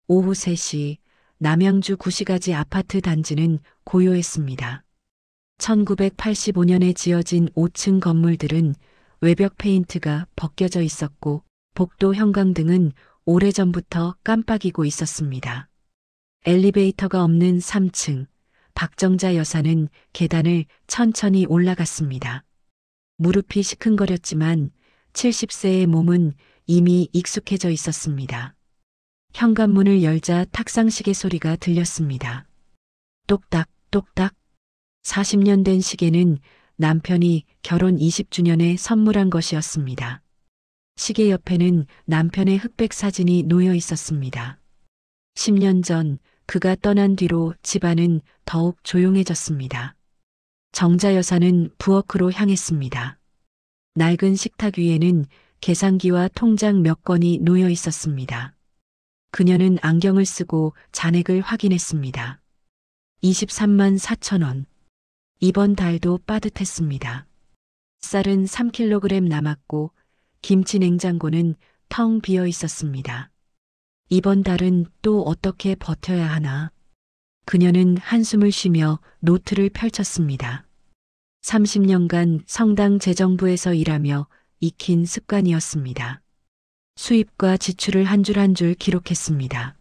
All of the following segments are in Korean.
오후 3시 남양주 구시가지 아파트 단지는 고요했습니다. 1985년에 지어진 5층 건물들은 외벽 페인트가 벗겨져 있었고 복도 형광등은 오래전부터 깜빡이고 있었습니다. 엘리베이터가 없는 3층, 박정자 여사는 계단을 천천히 올라갔습니다. 무릎이 시큰거렸지만 70세의 몸은 이미 익숙해져 있었습니다. 현관문을 열자 탁상시계 소리가 들렸습니다. 똑딱, 똑딱. 40년 된 시계는 남편이 결혼 20주년에 선물한 것이었습니다. 시계 옆에는 남편의 흑백 사진이 놓여 있었습니다. 10년 전 그가 떠난 뒤로 집안은 더욱 조용해졌습니다. 정자 여사는 부엌으로 향했습니다. 낡은 식탁 위에는 계산기와 통장 몇 건이 놓여 있었습니다. 그녀는 안경을 쓰고 잔액을 확인했습니다. 23만 4천 원. 이번 달도 빠듯했습니다. 쌀은 3kg 남았고 김치 냉장고는 텅 비어 있었습니다. 이번 달은 또 어떻게 버텨야 하나. 그녀는 한숨을 쉬며 노트를 펼쳤습니다. 30년간 성당 재정부에서 일하며 익힌 습관이었습니다. 수입과 지출을 한 줄 한 줄 기록했습니다.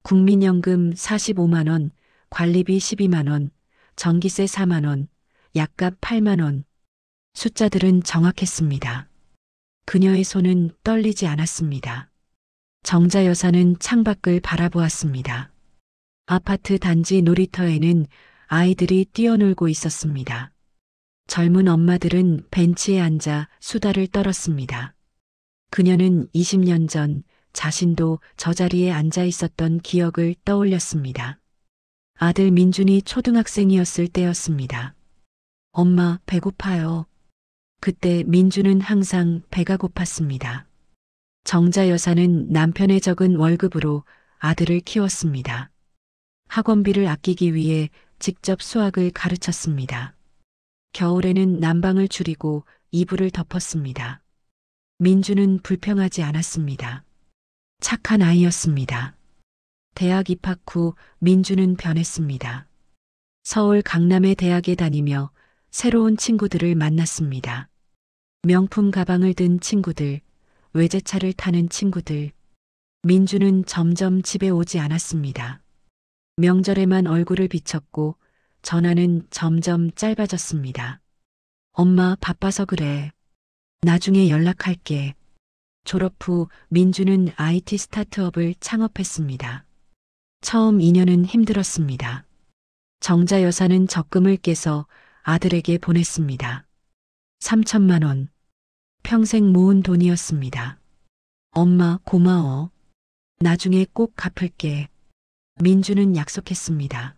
국민연금 45만 원, 관리비 12만 원, 전기세 4만 원, 약값 8만 원. 숫자들은 정확했습니다. 그녀의 손은 떨리지 않았습니다. 정자 여사는 창밖을 바라보았습니다. 아파트 단지 놀이터에는 아이들이 뛰어놀고 있었습니다. 젊은 엄마들은 벤치에 앉아 수다를 떨었습니다. 그녀는 20년 전 자신도 저 자리에 앉아 있었던 기억을 떠올렸습니다. 아들 민준이 초등학생이었을 때였습니다. 엄마, 배고파요. 그때 민준은 항상 배가 고팠습니다. 정자 여사는 남편의 적은 월급으로 아들을 키웠습니다. 학원비를 아끼기 위해 직접 수학을 가르쳤습니다. 겨울에는 난방을 줄이고 이불을 덮었습니다. 민주는 불평하지 않았습니다. 착한 아이였습니다. 대학 입학 후 민주는 변했습니다. 서울 강남의 대학에 다니며 새로운 친구들을 만났습니다. 명품 가방을 든 친구들, 외제차를 타는 친구들. 민주는 점점 집에 오지 않았습니다. 명절에만 얼굴을 비쳤고 전화는 점점 짧아졌습니다. 엄마, 바빠서 그래. 나중에 연락할게. 졸업 후 민주는 IT 스타트업을 창업했습니다. 처음 2년은 힘들었습니다. 정자 여사는 적금을 깨서 아들에게 보냈습니다. 3천만 원. 평생 모은 돈이었습니다. 엄마, 고마워. 나중에 꼭 갚을게. 민주는 약속했습니다.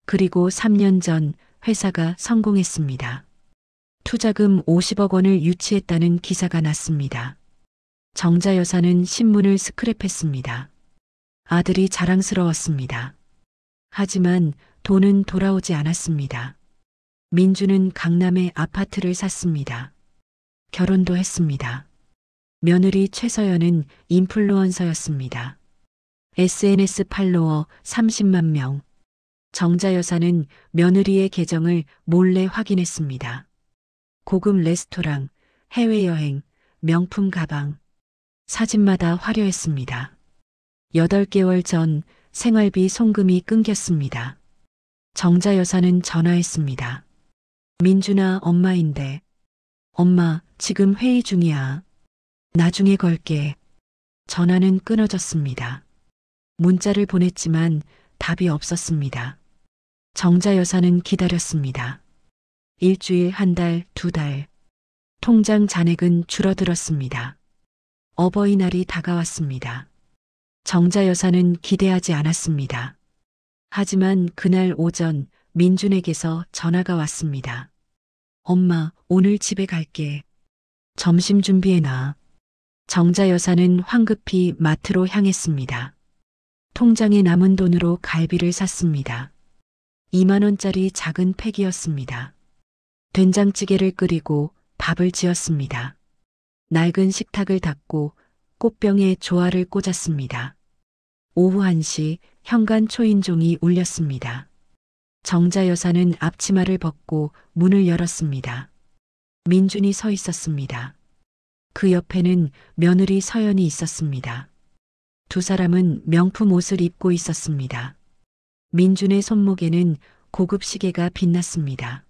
그리고 3년 전 회사가 성공했습니다. 투자금 50억 원을 유치했다는 기사가 났습니다. 정자 여사는 신문을 스크랩했습니다. 아들이 자랑스러웠습니다. 하지만 돈은 돌아오지 않았습니다. 민주는 강남에 아파트를 샀습니다. 결혼도 했습니다. 며느리 최서연은 인플루언서였습니다. SNS 팔로워 30만 명. 정자 여사는 며느리의 계정을 몰래 확인했습니다. 고급 레스토랑, 해외여행, 명품 가방. 사진마다 화려했습니다. 8개월 전 생활비 송금이 끊겼습니다. 정자 여사는 전화했습니다. 민준아, 엄마인데. 엄마, 지금 회의 중이야. 나중에 걸게. 전화는 끊어졌습니다. 문자를 보냈지만 답이 없었습니다. 정자 여사는 기다렸습니다. 일주일, 한 달, 2달. 통장 잔액은 줄어들었습니다. 어버이날이 다가왔습니다. 정자 여사는 기대하지 않았습니다. 하지만 그날 오전 민준에게서 전화가 왔습니다. 엄마, 오늘 집에 갈게. 점심 준비해놔. 정자 여사는 황급히 마트로 향했습니다. 통장에 남은 돈으로 갈비를 샀습니다. 2만 원짜리 작은 팩이었습니다. 된장찌개를 끓이고 밥을 지었습니다. 낡은 식탁을 닦고 꽃병에 조화를 꽂았습니다. 오후 1시 현관 초인종이 울렸습니다. 정자 여사는 앞치마를 벗고 문을 열었습니다. 민준이 서 있었습니다. 그 옆에는 며느리 서연이 있었습니다. 두 사람은 명품 옷을 입고 있었습니다. 민준의 손목에는 고급 시계가 빛났습니다.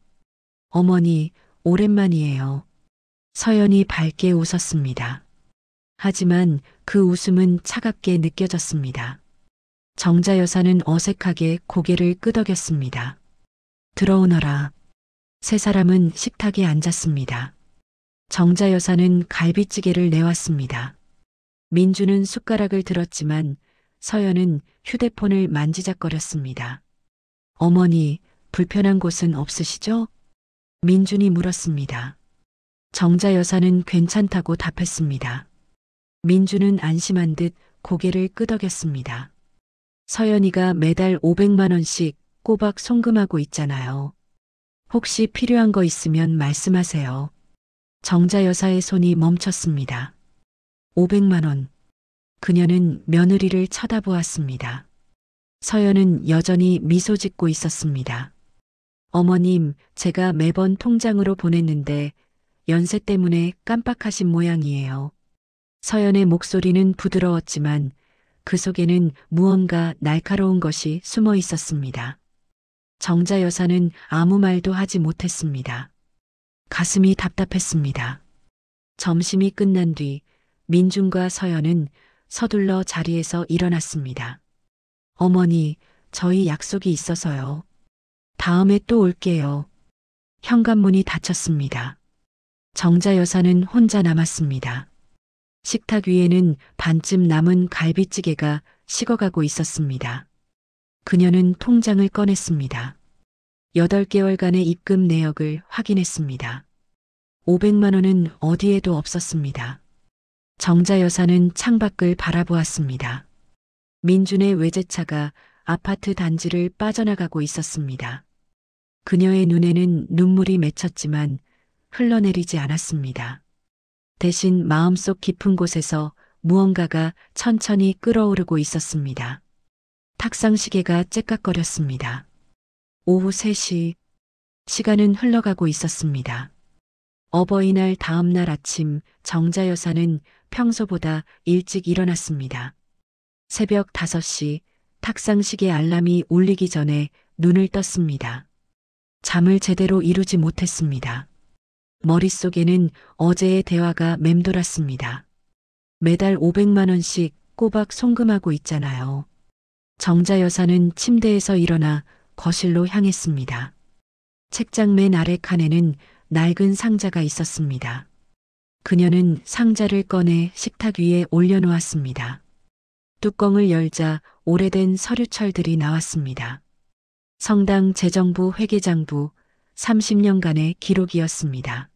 어머니, 오랜만이에요. 서연이 밝게 웃었습니다. 하지만 그 웃음은 차갑게 느껴졌습니다. 정자 여사는 어색하게 고개를 끄덕였습니다. 들어오너라. 세 사람은 식탁에 앉았습니다. 정자 여사는 갈비찌개를 내왔습니다. 민주는 숟가락을 들었지만 서연은 휴대폰을 만지작거렸습니다. 어머니, 불편한 곳은 없으시죠? 민준이 물었습니다. 정자 여사는 괜찮다고 답했습니다. 민주는 안심한 듯 고개를 끄덕였습니다. 서연이가 매달 500만 원씩 꼬박 송금하고 있잖아요. 혹시 필요한 거 있으면 말씀하세요. 정자 여사의 손이 멈췄습니다. 500만 원. 그녀는 며느리를 쳐다보았습니다. 서연은 여전히 미소 짓고 있었습니다. 어머님, 제가 매번 통장으로 보냈는데 연세 때문에 깜빡하신 모양이에요. 서연의 목소리는 부드러웠지만 그 속에는 무언가 날카로운 것이 숨어 있었습니다. 정자 여사는 아무 말도 하지 못했습니다. 가슴이 답답했습니다. 점심이 끝난 뒤 민준과 서연은 서둘러 자리에서 일어났습니다. 어머니, 저희 약속이 있어서요. 다음에 또 올게요. 현관문이 닫혔습니다. 정자 여사는 혼자 남았습니다. 식탁 위에는 반쯤 남은 갈비찌개가 식어가고 있었습니다. 그녀는 통장을 꺼냈습니다. 8개월간의 입금 내역을 확인했습니다. 500만 원은 어디에도 없었습니다. 정자 여사는 창밖을 바라보았습니다. 민준의 외제차가 아파트 단지를 빠져나가고 있었습니다. 그녀의 눈에는 눈물이 맺혔지만 흘러내리지 않았습니다. 대신 마음속 깊은 곳에서 무언가가 천천히 끓어오르고 있었습니다. 탁상 시계가 째깍거렸습니다. 오후 3시, 시간은 흘러가고 있었습니다. 어버이날 다음 날 아침 정자 여사는 평소보다 일찍 일어났습니다. 새벽 5시 탁상 시계 알람이 울리기 전에 눈을 떴습니다. 잠을 제대로 이루지 못했습니다. 머릿속에는 어제의 대화가 맴돌았습니다. 매달 500만 원씩 꼬박 송금하고 있잖아요. 정자 여사는 침대에서 일어나 거실로 향했습니다. 책장 맨 아래 칸에는 낡은 상자가 있었습니다. 그녀는 상자를 꺼내 식탁 위에 올려놓았습니다. 뚜껑을 열자 오래된 서류철들이 나왔습니다. 성당 재정부 회계장부 30년간의 기록이었습니다.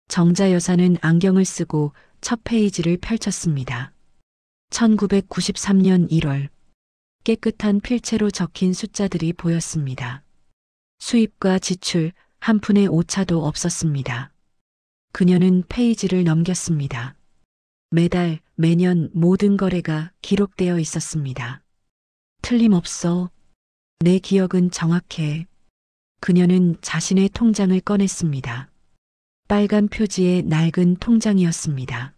정자 여사는 안경을 쓰고 첫 페이지를 펼쳤습니다. 1993년 1월 깨끗한 필체로 적힌 숫자들이 보였습니다. 수입과 지출 한 푼의 오차도 없었습니다. 그녀는 페이지를 넘겼습니다. 매달 매년 모든 거래가 기록되어 있었습니다. 틀림없어. 내 기억은 정확해. 그녀는 자신의 통장을 꺼냈습니다. 빨간 표지의 낡은 통장이었습니다.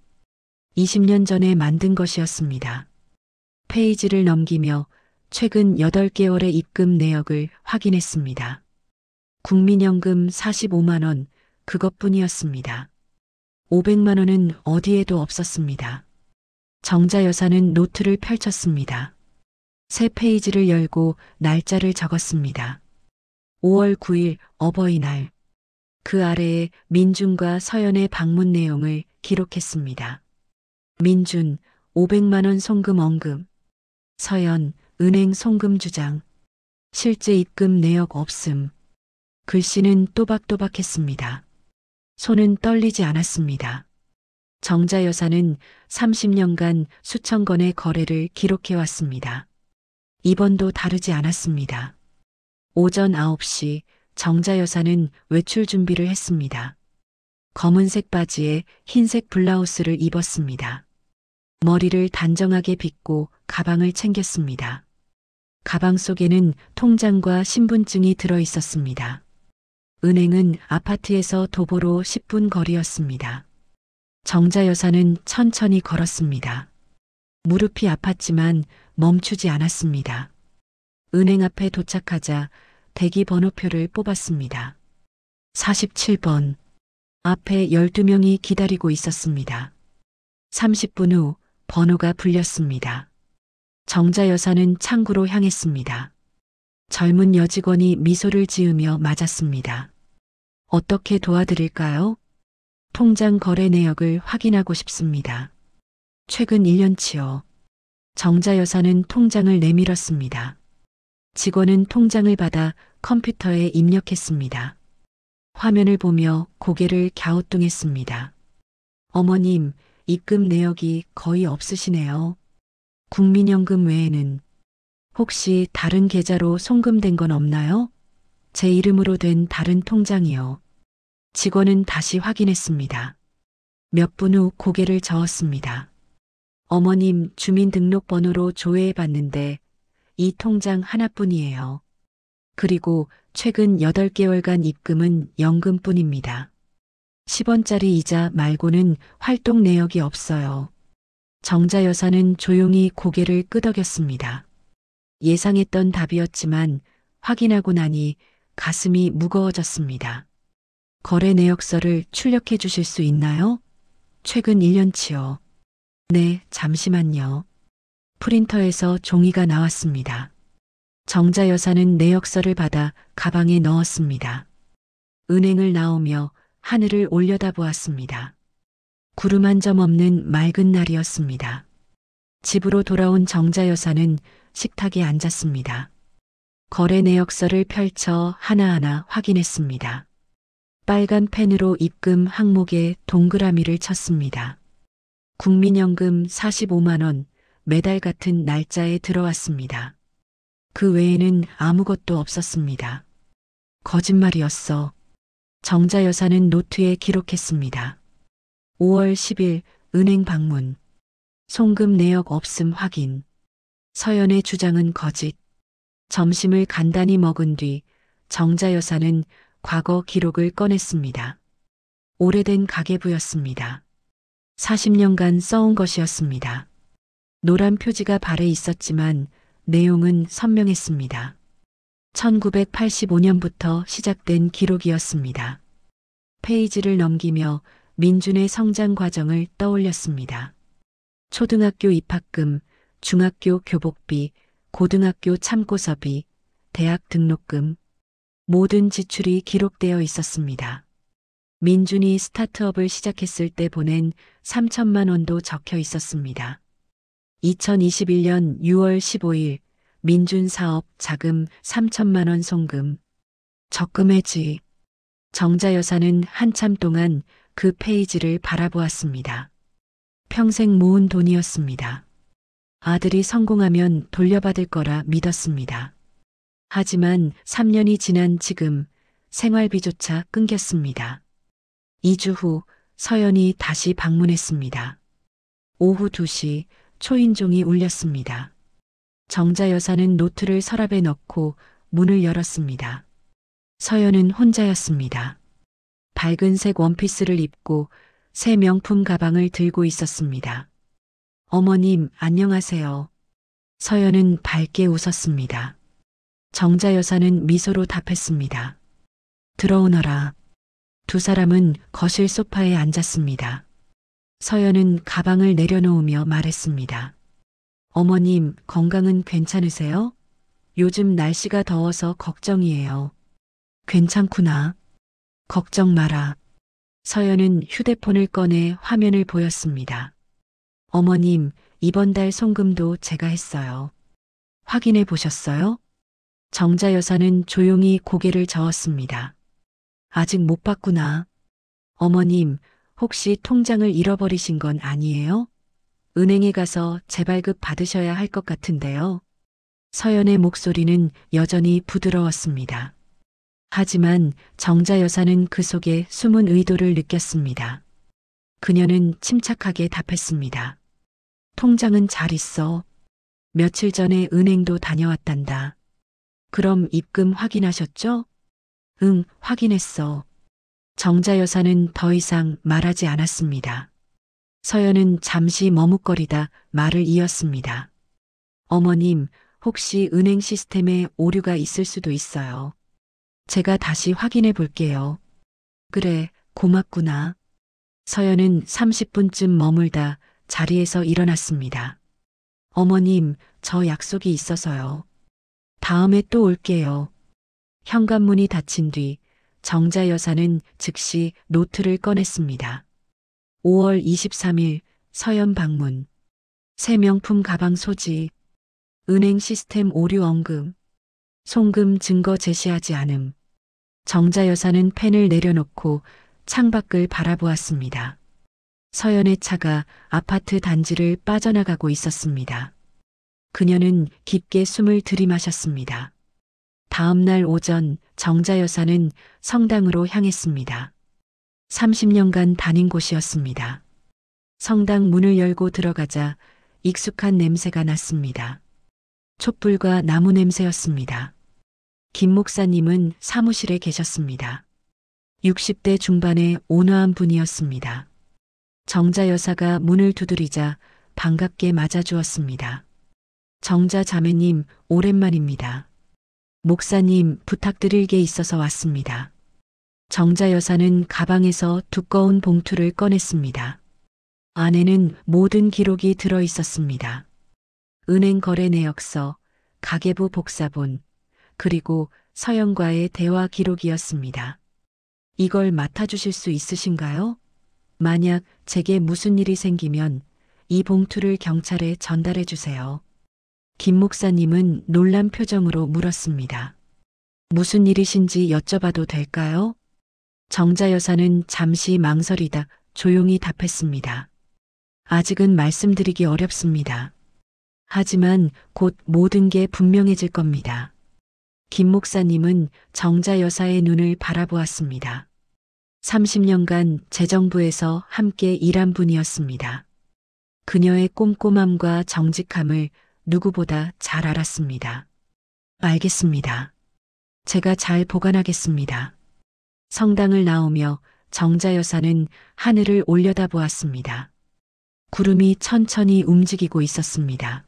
20년 전에 만든 것이었습니다. 페이지를 넘기며 최근 8개월의 입금 내역을 확인했습니다. 국민연금 45만 원, 그것뿐이었습니다. 500만 원은 어디에도 없었습니다. 정자 여사는 노트를 펼쳤습니다. 새 페이지를 열고 날짜를 적었습니다. 5월 9일 어버이날. 그 아래에 민준과 서연의 방문 내용을 기록했습니다. 민준, 500만 원 송금 언급. 서연, 은행 송금 주장. 실제 입금 내역 없음. 글씨는 또박또박했습니다. 손은 떨리지 않았습니다. 정자 여사는 30년간 수천 건의 거래를 기록해왔습니다. 이번도 다르지 않았습니다. 오전 9시 정자 여사는 외출 준비를 했습니다. 검은색 바지에 흰색 블라우스를 입었습니다. 머리를 단정하게 빗고 가방을 챙겼습니다. 가방 속에는 통장과 신분증이 들어 있었습니다. 은행은 아파트에서 도보로 10분 거리였습니다. 정자 여사는 천천히 걸었습니다. 무릎이 아팠지만 멈추지 않았습니다. 은행 앞에 도착하자 대기 번호표를 뽑았습니다. 47번. 앞에 12명이 기다리고 있었습니다. 30분 후 번호가 불렸습니다. 정자 여사는 창구로 향했습니다. 젊은 여직원이 미소를 지으며 맞았습니다. 어떻게 도와드릴까요? 통장 거래 내역을 확인하고 싶습니다. 최근 1년치요. 정자 여사는 통장을 내밀었습니다. 직원은 통장을 받아 컴퓨터에 입력했습니다. 화면을 보며 고개를 갸우뚱했습니다. 어머님, 입금 내역이 거의 없으시네요. 국민연금 외에는 혹시 다른 계좌로 송금된 건 없나요? 제 이름으로 된 다른 통장이요. 직원은 다시 확인했습니다. 몇 분 후 고개를 저었습니다. 어머님 주민등록번호로 조회해 봤는데 이 통장 하나뿐이에요. 그리고 최근 8개월간 입금은 연금뿐입니다. 10원짜리 이자 말고는 활동 내역이 없어요. 정자 여사는 조용히 고개를 끄덕였습니다. 예상했던 답이었지만 확인하고 나니 가슴이 무거워졌습니다. 거래 내역서를 출력해 주실 수 있나요? 최근 1년치요. 네, 잠시만요. 프린터에서 종이가 나왔습니다. 정자 여사는 내역서를 받아 가방에 넣었습니다. 은행을 나오며 하늘을 올려다보았습니다. 구름 한 점 없는 맑은 날이었습니다. 집으로 돌아온 정자 여사는 식탁에 앉았습니다. 거래 내역서를 펼쳐 하나하나 확인했습니다. 빨간 펜으로 입금 항목에 동그라미를 쳤습니다. 국민연금 45만 원 매달 같은 날짜에 들어왔습니다. 그 외에는 아무것도 없었습니다. 거짓말이었어. 정자 여사는 노트에 기록했습니다. 5월 10일 은행 방문. 송금 내역 없음 확인. 서연의 주장은 거짓. 점심을 간단히 먹은 뒤 정자 여사는 과거 기록을 꺼냈습니다. 오래된 가계부였습니다. 40년간 써온 것이었습니다. 노란 표지가 발에 있었지만 내용은 선명했습니다. 1985년부터 시작된 기록이었습니다. 페이지를 넘기며 민준의 성장 과정을 떠올렸습니다. 초등학교 입학금, 중학교 교복비, 고등학교 참고서비, 대학 등록금, 모든 지출이 기록되어 있었습니다. 민준이 스타트업을 시작했을 때 보낸 3천만 원도 적혀 있었습니다. 2021년 6월 15일 민준 사업 자금 3천만 원 송금. 적금 해지. 정자 여사는 한참 동안 그 페이지를 바라보았습니다. 평생 모은 돈이었습니다. 아들이 성공하면 돌려받을 거라 믿었습니다. 하지만 3년이 지난 지금 생활비조차 끊겼습니다. 2주 후 서연이 다시 방문했습니다. 오후 2시 초인종이 울렸습니다. 정자 여사는 노트를 서랍에 넣고 문을 열었습니다. 서연은 혼자였습니다. 밝은색 원피스를 입고 새 명품 가방을 들고 있었습니다. 어머님, 안녕하세요. 서연은 밝게 웃었습니다. 정자 여사는 미소로 답했습니다. 들어오너라. 두 사람은 거실 소파에 앉았습니다. 서연은 가방을 내려놓으며 말했습니다. 어머님, 건강은 괜찮으세요? 요즘 날씨가 더워서 걱정이에요. 괜찮구나. 걱정 마라. 서연은 휴대폰을 꺼내 화면을 보였습니다. 어머님, 이번 달 송금도 제가 했어요. 확인해 보셨어요? 정자 여사는 조용히 고개를 저었습니다. 아직 못 봤구나. 어머님, 혹시 통장을 잃어버리신 건 아니에요? 은행에 가서 재발급 받으셔야 할 것 같은데요. 서연의 목소리는 여전히 부드러웠습니다. 하지만 정자 여사는 그 속에 숨은 의도를 느꼈습니다. 그녀는 침착하게 답했습니다. 통장은 잘 있어. 며칠 전에 은행도 다녀왔단다. 그럼 입금 확인하셨죠? 응, 확인했어. 정자 여사는 더 이상 말하지 않았습니다. 서연은 잠시 머뭇거리다 말을 이었습니다. 어머님, 혹시 은행 시스템에 오류가 있을 수도 있어요. 제가 다시 확인해 볼게요. 그래, 고맙구나. 서연은 30분쯤 머물다 자리에서 일어났습니다. 어머님, 저 약속이 있어서요. 다음에 또 올게요. 현관문이 닫힌 뒤 정자 여사는 즉시 노트를 꺼냈습니다. 5월 23일 서연 방문. 새 명품 가방 소지. 은행 시스템 오류 언급. 송금 증거 제시하지 않음. 정자 여사는 펜을 내려놓고 창밖을 바라보았습니다. 서연의 차가 아파트 단지를 빠져나가고 있었습니다. 그녀는 깊게 숨을 들이마셨습니다. 다음 날 오전 정자 여사는 성당으로 향했습니다. 30년간 다닌 곳이었습니다. 성당 문을 열고 들어가자 익숙한 냄새가 났습니다. 촛불과 나무 냄새였습니다. 김 목사님은 사무실에 계셨습니다. 60대 중반의 온화한 분이었습니다. 정자 여사가 문을 두드리자 반갑게 맞아주었습니다. 정자 자매님, 오랜만입니다. 목사님, 부탁드릴 게 있어서 왔습니다. 정자 여사는 가방에서 두꺼운 봉투를 꺼냈습니다. 안에는 모든 기록이 들어 있었습니다. 은행 거래 내역서, 가계부 복사본, 그리고 서연과의 대화 기록이었습니다. 이걸 맡아주실 수 있으신가요? 만약 제게 무슨 일이 생기면 이 봉투를 경찰에 전달해 주세요. 김 목사님은 놀란 표정으로 물었습니다. 무슨 일이신지 여쭤봐도 될까요? 정자 여사는 잠시 망설이다 조용히 답했습니다. 아직은 말씀드리기 어렵습니다. 하지만 곧 모든 게 분명해질 겁니다. 김 목사님은 정자 여사의 눈을 바라보았습니다. 30년간 재정부에서 함께 일한 분이었습니다. 그녀의 꼼꼼함과 정직함을 누구보다 잘 알았습니다. 알겠습니다. 제가 잘 보관하겠습니다. 성당을 나오며 정자 여사는 하늘을 올려다보았습니다. 구름이 천천히 움직이고 있었습니다.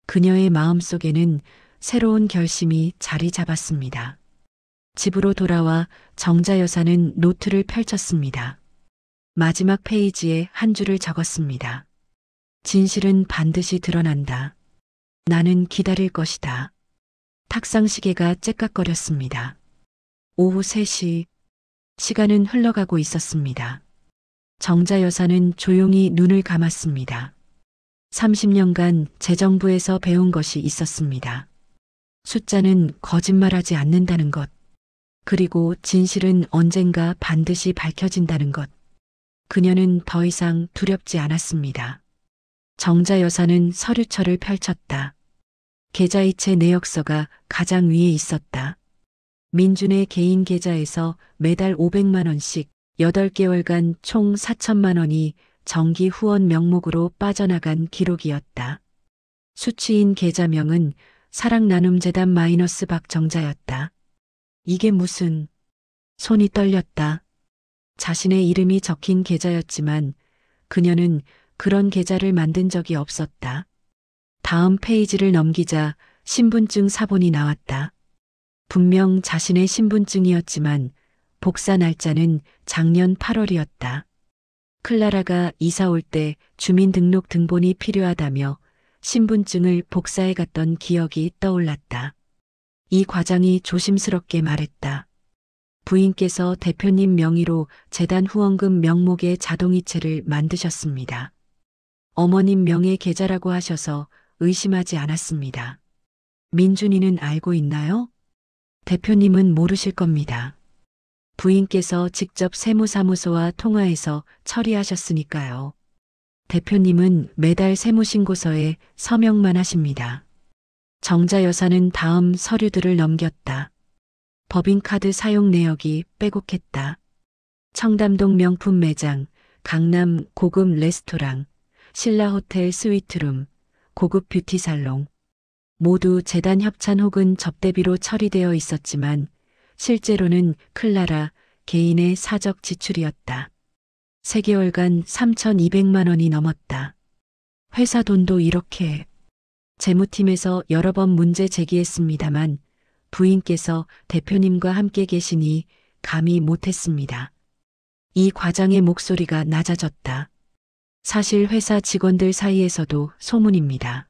그녀의 마음속에는 새로운 결심이 자리 잡았습니다. 집으로 돌아와 정자 여사는 노트를 펼쳤습니다. 마지막 페이지에 한 줄을 적었습니다. 진실은 반드시 드러난다. 나는 기다릴 것이다. 탁상 시계가 째깍거렸습니다. 오후 3시. 시간은 흘러가고 있었습니다. 정자 여사는 조용히 눈을 감았습니다. 30년간 재정부에서 배운 것이 있었습니다. 숫자는 거짓말하지 않는다는 것. 그리고 진실은 언젠가 반드시 밝혀진다는 것. 그녀는 더 이상 두렵지 않았습니다. 정자 여사는 서류철을 펼쳤다. 계좌이체 내역서가 가장 위에 있었다. 민준의 개인 계좌에서 매달 500만 원씩 8개월간 총 4천만 원이 정기 후원 명목으로 빠져나간 기록이었다. 수취인 계좌명은 사랑나눔재단 마이너스 박정자였다. 이게 무슨... 손이 떨렸다. 자신의 이름이 적힌 계좌였지만 그녀는 그런 계좌를 만든 적이 없었다. 다음 페이지를 넘기자 신분증 사본이 나왔다. 분명 자신의 신분증이었지만 복사 날짜는 작년 8월이었다. 클라라가 이사 올 때 주민등록 등본이 필요하다며 신분증을 복사해 갔던 기억이 떠올랐다. 이 과장이 조심스럽게 말했다. 부인께서 대표님 명의로 재단 후원금 명목의 자동이체를 만드셨습니다. 어머님 명의 계좌라고 하셔서 의심하지 않았습니다. 민준이는 알고 있나요? 대표님은 모르실 겁니다. 부인께서 직접 세무사무소와 통화해서 처리하셨으니까요. 대표님은 매달 세무신고서에 서명만 하십니다. 정자 여사는 다음 서류들을 넘겼다. 법인카드 사용 내역이 빼곡했다. 청담동 명품 매장, 강남 고급 레스토랑, 신라 호텔 스위트룸, 고급 뷰티 살롱, 모두 재단 협찬 혹은 접대비로 처리되어 있었지만 실제로는 클라라 개인의 사적 지출이었다. 3개월간 3,200만 원이 넘었다. 회사 돈도 이렇게. 재무팀에서 여러 번 문제 제기했습니다만 부인께서 대표님과 함께 계시니 감히 못했습니다. 이 과장의 목소리가 낮아졌다. 사실 회사 직원들 사이에서도 소문입니다.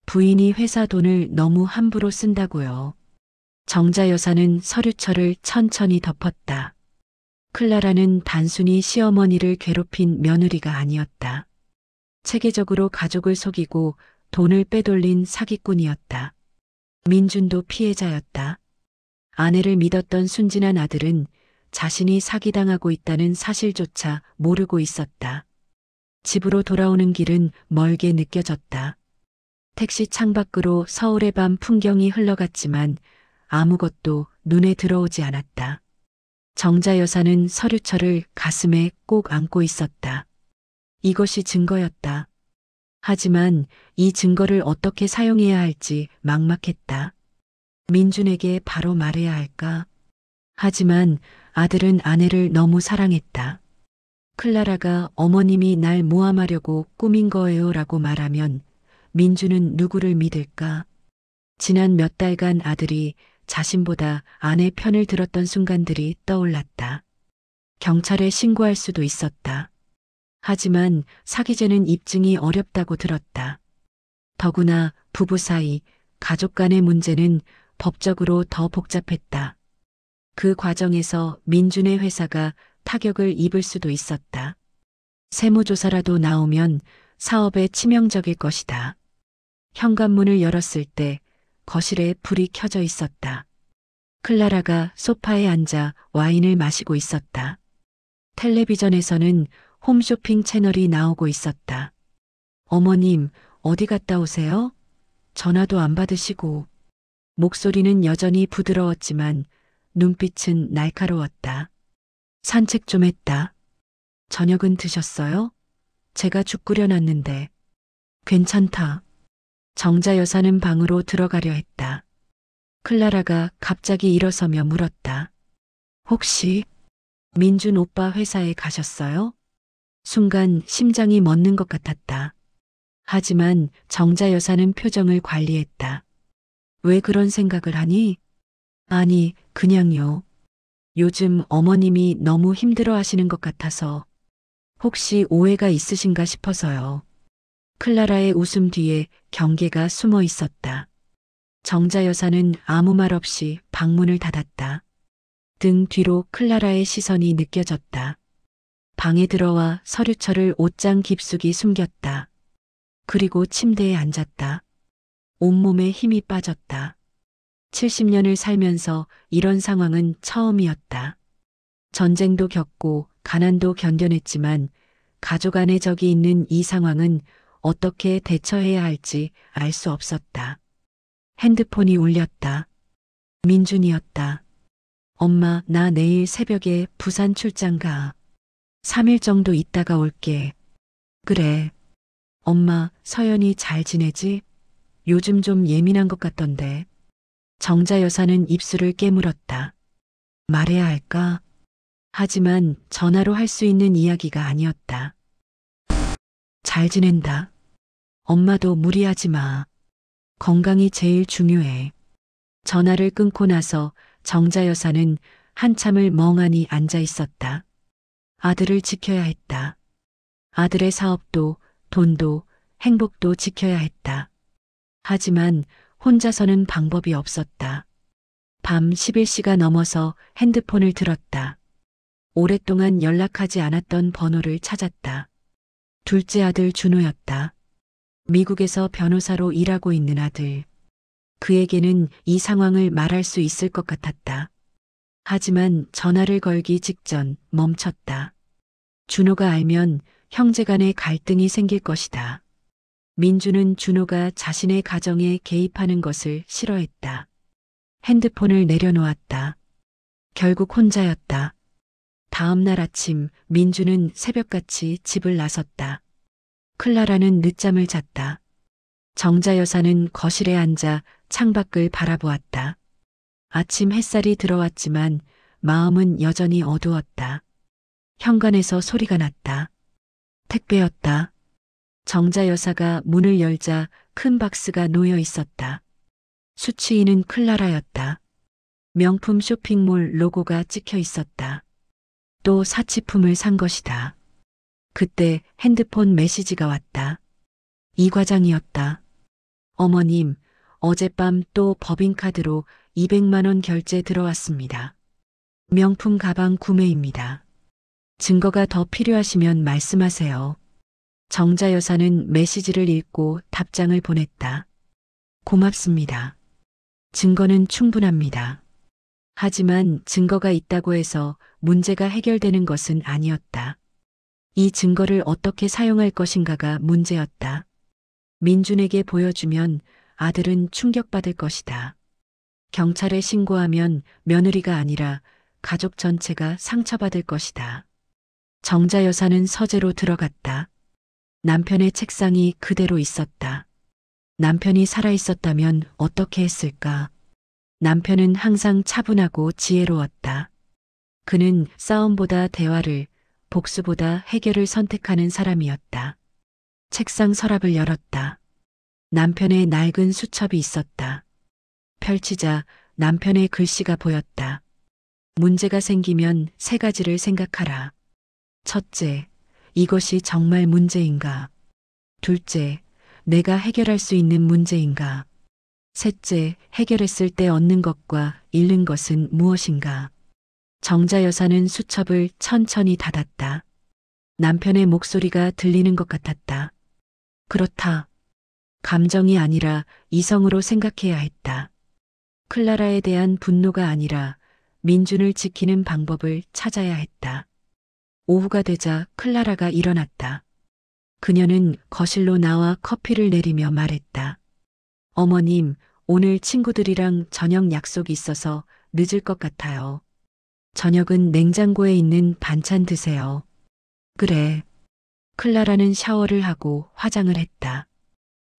부인이 회사 돈을 너무 함부로 쓴다고요. 정자 여사는 서류철을 천천히 덮었다. 클라라는 단순히 시어머니를 괴롭힌 며느리가 아니었다. 체계적으로 가족을 속이고 돈을 빼돌린 사기꾼이었다. 민준도 피해자였다. 아내를 믿었던 순진한 아들은 자신이 사기당하고 있다는 사실조차 모르고 있었다. 집으로 돌아오는 길은 멀게 느껴졌다. 택시 창밖으로 서울의 밤 풍경이 흘러갔지만 아무것도 눈에 들어오지 않았다. 정자 여사는 서류철을 가슴에 꼭 안고 있었다. 이것이 증거였다. 하지만 이 증거를 어떻게 사용해야 할지 막막했다. 민준에게 바로 말해야 할까? 하지만 아들은 아내를 너무 사랑했다. 클라라가 어머님이 날 모함하려고 꾸민 거예요 라고 말하면 민준은 누구를 믿을까? 지난 몇 달간 아들이 자신보다 아내 편을 들었던 순간들이 떠올랐다. 경찰에 신고할 수도 있었다. 하지만 사기죄는 입증이 어렵다고 들었다. 더구나 부부 사이, 가족 간의 문제는 법적으로 더 복잡했다. 그 과정에서 민준의 회사가 타격을 입을 수도 있었다. 세무조사라도 나오면 사업에 치명적일 것이다. 현관문을 열었을 때 거실에 불이 켜져 있었다. 클라라가 소파에 앉아 와인을 마시고 있었다. 텔레비전에서는 홈쇼핑 채널이 나오고 있었다. 어머님, 어디 갔다 오세요? 전화도 안 받으시고. 목소리는 여전히 부드러웠지만 눈빛은 날카로웠다. 산책 좀 했다. 저녁은 드셨어요? 제가 죽 끓여놨는데. 괜찮다. 정자 여사는 방으로 들어가려 했다. 클라라가 갑자기 일어서며 물었다. 혹시 민준 오빠 회사에 가셨어요? 순간 심장이 멎는 것 같았다. 하지만 정자 여사는 표정을 관리했다. 왜 그런 생각을 하니? 아니, 그냥요. 요즘 어머님이 너무 힘들어 하시는 것 같아서 혹시 오해가 있으신가 싶어서요. 클라라의 웃음 뒤에 경계가 숨어 있었다. 정자 여사는 아무 말 없이 방문을 닫았다. 등 뒤로 클라라의 시선이 느껴졌다. 방에 들어와 서류철을 옷장 깊숙이 숨겼다. 그리고 침대에 앉았다. 온몸에 힘이 빠졌다. 70년을 살면서 이런 상황은 처음이었다. 전쟁도 겪고 가난도 견뎌냈지만 가족 안에 적이 있는 이 상황은 어떻게 대처해야 할지 알 수 없었다. 핸드폰이 울렸다. 민준이었다. 엄마, 나 내일 새벽에 부산 출장 가. 3일 정도 있다가 올게. 그래. 엄마, 서연이 잘 지내지? 요즘 좀 예민한 것 같던데. 정자 여사는 입술을 깨물었다. 말해야 할까? 하지만 전화로 할 수 있는 이야기가 아니었다. 잘 지낸다. 엄마도 무리하지 마. 건강이 제일 중요해. 전화를 끊고 나서 정자 여사는 한참을 멍하니 앉아 있었다. 아들을 지켜야 했다. 아들의 사업도, 돈도, 행복도 지켜야 했다. 하지만 혼자서는 방법이 없었다. 밤 11시가 넘어서 핸드폰을 들었다. 오랫동안 연락하지 않았던 번호를 찾았다. 둘째 아들 준호였다. 미국에서 변호사로 일하고 있는 아들. 그에게는 이 상황을 말할 수 있을 것 같았다. 하지만 전화를 걸기 직전 멈췄다. 준호가 알면 형제간의 갈등이 생길 것이다. 민주는 준호가 자신의 가정에 개입하는 것을 싫어했다. 핸드폰을 내려놓았다. 결국 혼자였다. 다음 날 아침 민주는 새벽같이 집을 나섰다. 클라라는 늦잠을 잤다. 정자 여사는 거실에 앉아 창밖을 바라보았다. 아침 햇살이 들어왔지만 마음은 여전히 어두웠다. 현관에서 소리가 났다. 택배였다. 정자 여사가 문을 열자 큰 박스가 놓여 있었다. 수취인은 클라라였다. 명품 쇼핑몰 로고가 찍혀 있었다. 또 사치품을 산 것이다. 그때 핸드폰 메시지가 왔다. 이 과장이었다. 어머님, 어젯밤 또 법인카드로 200만 원 결제 들어왔습니다. 명품 가방 구매입니다. 증거가 더 필요하시면 말씀하세요. 정자 여사는 메시지를 읽고 답장을 보냈다. 고맙습니다. 증거는 충분합니다. 하지만 증거가 있다고 해서 문제가 해결되는 것은 아니었다. 이 증거를 어떻게 사용할 것인가가 문제였다. 민준에게 보여주면 아들은 충격받을 것이다. 경찰에 신고하면 며느리가 아니라 가족 전체가 상처받을 것이다. 정자 여사는 서재로 들어갔다. 남편의 책상이 그대로 있었다. 남편이 살아있었다면 어떻게 했을까? 남편은 항상 차분하고 지혜로웠다. 그는 싸움보다 대화를, 복수보다 해결을 선택하는 사람이었다. 책상 서랍을 열었다. 남편의 낡은 수첩이 있었다. 펼치자 남편의 글씨가 보였다. 문제가 생기면 3가지를 생각하라. 첫째, 이것이 정말 문제인가? 둘째, 내가 해결할 수 있는 문제인가? 셋째, 해결했을 때 얻는 것과 잃는 것은 무엇인가? 정자 여사는 수첩을 천천히 닫았다. 남편의 목소리가 들리는 것 같았다. 그렇다. 감정이 아니라 이성으로 생각해야 했다. 클라라에 대한 분노가 아니라 민준을 지키는 방법을 찾아야 했다. 오후가 되자 클라라가 일어났다. 그녀는 거실로 나와 커피를 내리며 말했다. 어머님, 오늘 친구들이랑 저녁 약속이 있어서 늦을 것 같아요. 저녁은 냉장고에 있는 반찬 드세요. 그래. 클라라는 샤워를 하고 화장을 했다.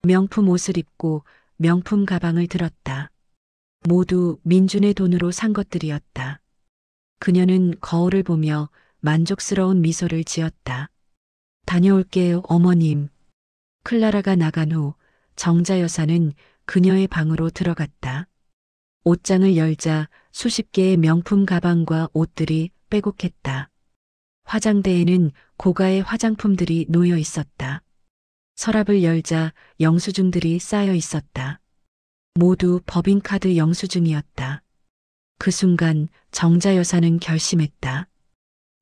명품 옷을 입고 명품 가방을 들었다. 모두 민준의 돈으로 산 것들이었다. 그녀는 거울을 보며 만족스러운 미소를 지었다. 다녀올게요, 어머님. 클라라가 나간 후 정자 여사는 그녀의 방으로 들어갔다. 옷장을 열자 수십 개의 명품 가방과 옷들이 빼곡했다. 화장대에는 고가의 화장품들이 놓여 있었다. 서랍을 열자 영수증들이 쌓여 있었다. 모두 법인카드 영수증이었다. 그 순간 정자 여사는 결심했다.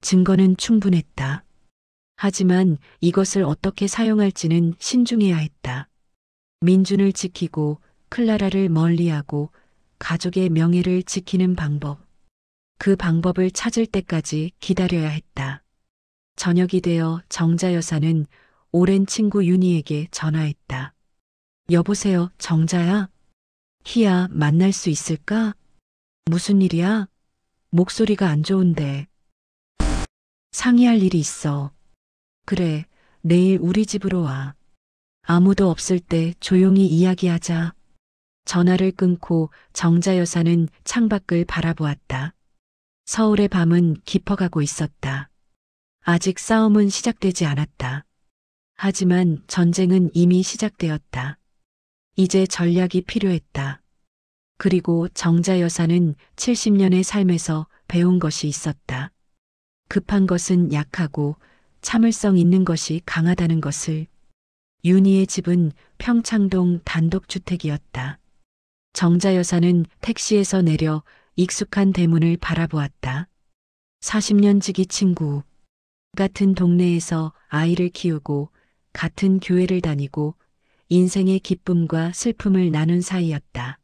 증거는 충분했다. 하지만 이것을 어떻게 사용할지는 신중해야 했다. 민준을 지키고 클라라를 멀리하고 가족의 명예를 지키는 방법. 그 방법을 찾을 때까지 기다려야 했다. 저녁이 되어 정자 여사는 오랜 친구 윤희에게 전화했다. 여보세요, 정자야? 희야, 만날 수 있을까? 무슨 일이야? 목소리가 안 좋은데. 상의할 일이 있어. 그래, 내일 우리 집으로 와. 아무도 없을 때 조용히 이야기하자. 전화를 끊고 정자 여사는 창밖을 바라보았다. 서울의 밤은 깊어가고 있었다. 아직 싸움은 시작되지 않았다. 하지만 전쟁은 이미 시작되었다. 이제 전략이 필요했다. 그리고 정자 여사는 70년의 삶에서 배운 것이 있었다. 급한 것은 약하고 참을성 있는 것이 강하다는 것을. 윤희의 집은 평창동 단독주택이었다. 정자 여사는 택시에서 내려 익숙한 대문을 바라보았다. 40년 지기 친구. 같은 동네에서 아이를 키우고 같은 교회를 다니고 인생의 기쁨과 슬픔을 나눈 사이였다.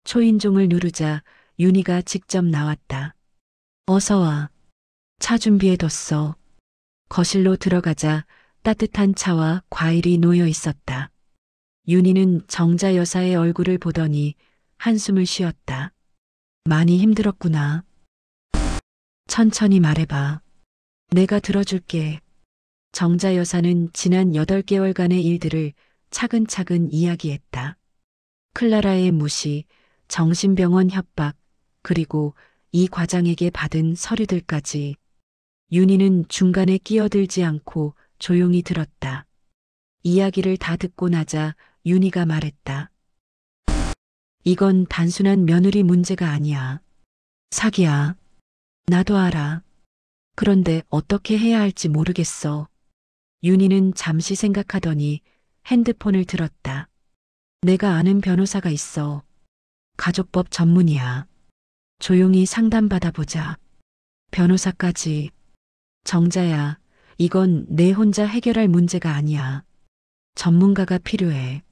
초인종을 누르자 윤희가 직접 나왔다. 어서 와. 차 준비해뒀어. 거실로 들어가자 따뜻한 차와 과일이 놓여 있었다. 윤희는 정자 여사의 얼굴을 보더니 한숨을 쉬었다. 많이 힘들었구나. 천천히 말해봐. 내가 들어줄게. 정자 여사는 지난 8개월간의 일들을 차근차근 이야기했다. 클라라의 무시, 정신병원 협박, 그리고 이 과장에게 받은 서류들까지. 윤희는 중간에 끼어들지 않고 조용히 들었다. 이야기를 다 듣고 나자 윤희가 말했다. 이건 단순한 며느리 문제가 아니야. 사기야. 나도 알아. 그런데 어떻게 해야 할지 모르겠어. 윤희는 잠시 생각하더니 핸드폰을 들었다. 내가 아는 변호사가 있어. 가족법 전문이야. 조용히 상담받아보자. 변호사까지. 정자야, 이건 내 혼자 해결할 문제가 아니야. 전문가가 필요해.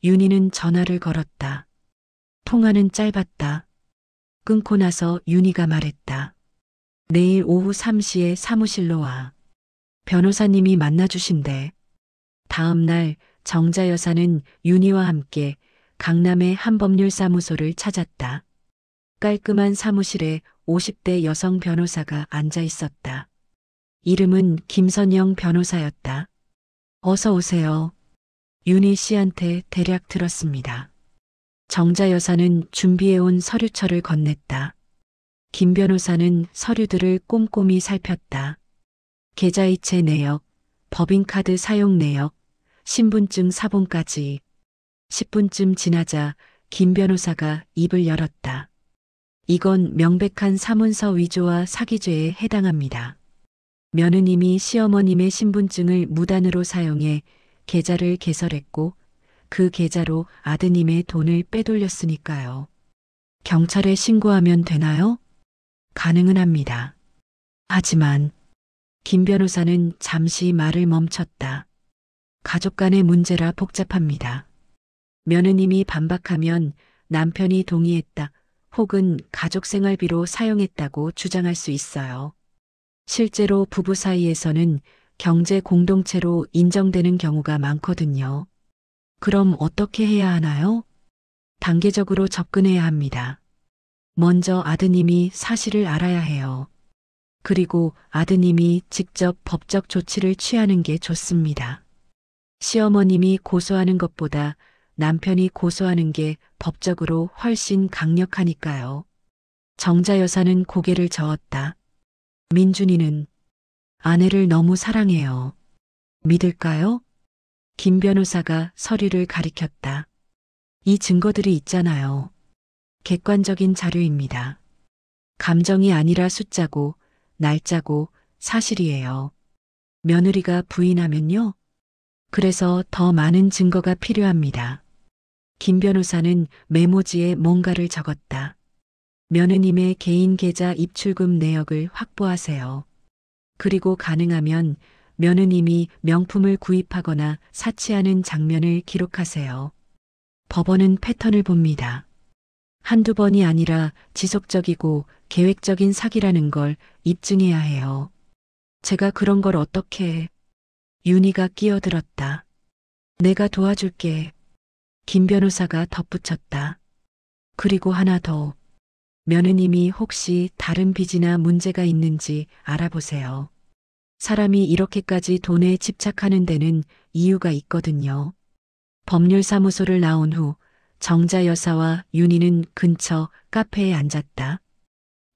윤희는 전화를 걸었다. 통화는 짧았다. 끊고 나서 윤희가 말했다. 내일 오후 3시에 사무실로 와. 변호사님이 만나주신대. 다음 날 정자 여사는 윤희와 함께 강남의 한법률사무소를 찾았다. 깔끔한 사무실에 50대 여성 변호사가 앉아 있었다. 이름은 김선영 변호사였다. 어서 오세요. 윤희 씨한테 대략 들었습니다. 정자 여사는 준비해온 서류철을 건넸다. 김 변호사는 서류들을 꼼꼼히 살폈다. 계좌이체 내역, 법인카드 사용 내역, 신분증 사본까지. 10분쯤 지나자 김 변호사가 입을 열었다. 이건 명백한 사문서 위조와 사기죄에 해당합니다. 며느님이 시어머님의 신분증을 무단으로 사용해 계좌를 개설했고 그 계좌로 아드님의 돈을 빼돌렸으니까요. 경찰에 신고하면 되나요? 가능은 합니다. 하지만 김 변호사는 잠시 말을 멈췄다. 가족 간의 문제라 복잡합니다. 며느님이 반박하면 남편이 동의했다 혹은 가족생활비로 사용했다고 주장할 수 있어요. 실제로 부부 사이에서는 경제 공동체로 인정되는 경우가 많거든요. 그럼 어떻게 해야 하나요? 단계적으로 접근해야 합니다. 먼저 아드님이 사실을 알아야 해요. 그리고 아드님이 직접 법적 조치를 취하는 게 좋습니다. 시어머님이 고소하는 것보다 남편이 고소하는 게 법적으로 훨씬 강력하니까요. 정자 여사는 고개를 저었다. 민준이는 아내를 너무 사랑해요. 믿을까요? 김 변호사가 서류를 가리켰다. 이 증거들이 있잖아요. 객관적인 자료입니다. 감정이 아니라 숫자고 날짜고 사실이에요. 며느리가 부인하면요? 그래서 더 많은 증거가 필요합니다. 김 변호사는 메모지에 뭔가를 적었다. 며느님의 개인 계좌 입출금 내역을 확보하세요. 그리고 가능하면 며느님이 명품을 구입하거나 사치하는 장면을 기록하세요. 법원은 패턴을 봅니다. 한두 번이 아니라 지속적이고 계획적인 사기라는 걸 입증해야 해요. 제가 그런 걸 어떻게 해? 윤희가 끼어들었다. 내가 도와줄게. 김 변호사가 덧붙였다. 그리고 하나 더. 며느님이 혹시 다른 빚이나 문제가 있는지 알아보세요. 사람이 이렇게까지 돈에 집착하는 데는 이유가 있거든요. 법률사무소를 나온 후 정자 여사와 윤희는 근처 카페에 앉았다.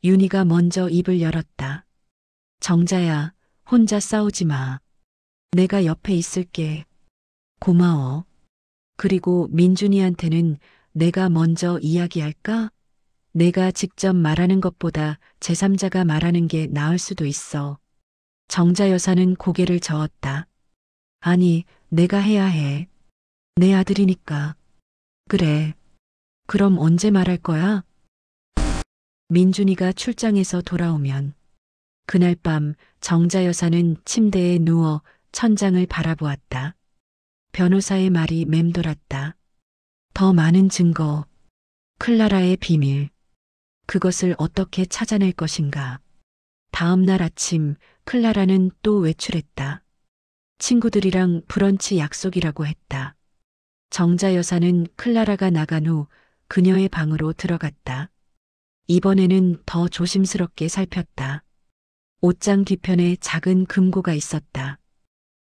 윤희가 먼저 입을 열었다. 정자야, 혼자 싸우지 마. 내가 옆에 있을게. 고마워. 그리고 민준이한테는 내가 먼저 이야기할까? 내가 직접 말하는 것보다 제3자가 말하는 게 나을 수도 있어. 정자 여사는 고개를 저었다. 아니, 내가 해야 해. 내 아들이니까. 그래. 그럼 언제 말할 거야? 민준이가 출장에서 돌아오면. 그날 밤 정자 여사는 침대에 누워 천장을 바라보았다. 변호사의 말이 맴돌았다. 더 많은 증거. 클라라의 비밀. 그것을 어떻게 찾아낼 것인가. 다음 날 아침 클라라는 또 외출했다. 친구들이랑 브런치 약속이라고 했다. 정자 여사는 클라라가 나간 후 그녀의 방으로 들어갔다. 이번에는 더 조심스럽게 살폈다. 옷장 뒤편에 작은 금고가 있었다.